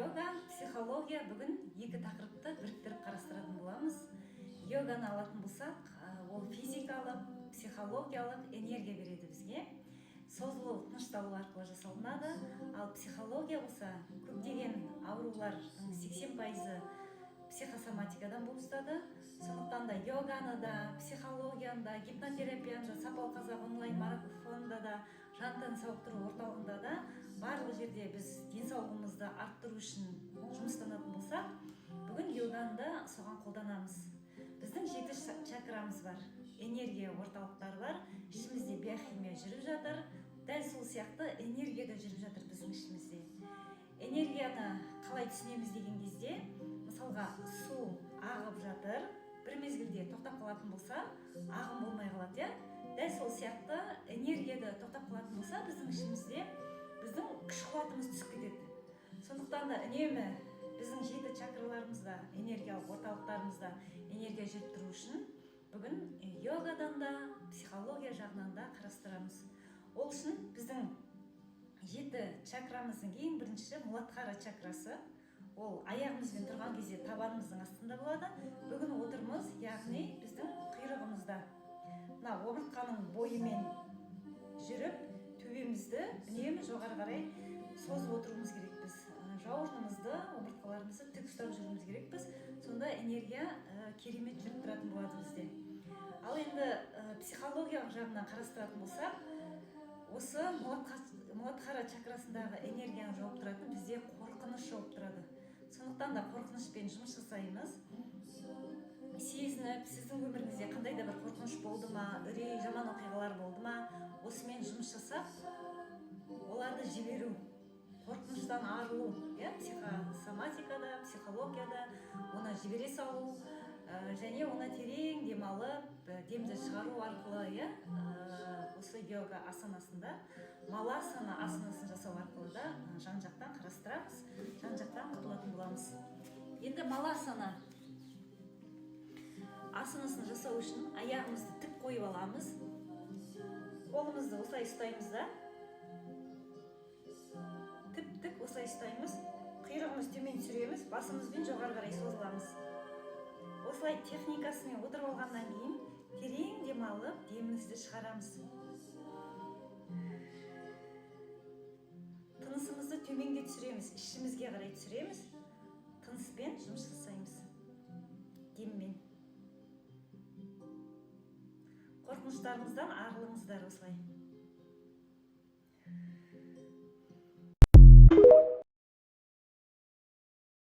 Йога, психология бүгін екі тақырыпты біріктіріп қарастыратын боламыз. Йоганы алатын болсақ, ол физикалық, психологиялық энергия береді бізге. Созылу, тынышталу арқылы жасалынады. Ал психология болса, көптеген аурулардың 80% психосоматикадан болып ұстады. Сондықтан да йоганы да, психологияны да, гипнотерапияны да, сапалы қазақ онлайн марафонында да, жан-тән сауықтыру орталығында да барлық жерде біз денсаулығымызды арттыру үшін жұмыстанатын болсақ, бүгін йоганы да соған қолданамыз. Біздің 7 чакрамыз бар, энергия орталықтары бар, ішімізде биохимия жүріп жатыр, дәл сол сияқты энергия да жүріп жатыр біздің ішімізде. Энергияны қалай түсінеміз деген кезде, мысалға су ағып жатыр, бір мезгілде тоқтап қалатын болса, ағым болмай қалады, иә? Дәл сол сияқты энергияда тоқтап қалатын болса, біздің ішімізде біздің күш қуатымыз түсіп кетеді. Сондықтан да үнемі біздің 7 чакраларымызда, энергиялық орталықтарымызда энергия жүріп тұру үшін бүгін йогадан да, психология жағынан да қарастырамыз. Ол үшін біздің 7 чакрамыздың ең бірінші Муладхара чакрасы. Ол аяғымызбен тұрған кезде табанымыздың астында болады. Бүгін отырмыз, яғни біздің құйрығымызда. Мына омыртқаның бойымен жүріп, төбемізді үнемі жоғары қарай созып отыруымыз керекпіз. Жауырынымызды, омыртқаларымызды тік ұстап жүруіміз керекпіз. Сонда энергия керемет жүріп тұратын болады бізде. Ал енді психологиялық жағынан қарастыратын болсақ, осы Муладхара чакрасындағы энергияны жауып тұратын бізде қорқыныш жауып тұрады. Сондықтан да қорқынышпен жұмыс жасаймыз. Сезініп, сіздің өміріңізде қандай да бір қорқыныш болды ма, үрей, жаман оқиғалар болды ма, осымен жұмыс жасап, оларды жіберу, қорқыныштан арылу, психосоматикада, психологияда оны жібере салу, және оны терең демалып, демді шығару арқылы, осы йога асанасында маласана асанасын жасау арқылы да жан-жақтан қарастырамыз, жан-жақтан құтылатын боламыз. Енді маласана асанасын жасау үшін аяғымызды тік қойып аламыз. Қолымызды осылай ұстаймыз да, тіп-тік осылай ұстаймыз. Құйрығымыз төмен түсіреміз, басымызбен жоғары қарай созыламыз. Осылай техникасымен отырып алғаннан кейін терең демалып, демімізді шығарамыз. Тынысымызды төменге түсіреміз, ішімізге қарай түсіреміз. Тыныспен жұмыс жасаймыз. Деммен. Қорқыныштарыңыздан арылыңыздар осылай.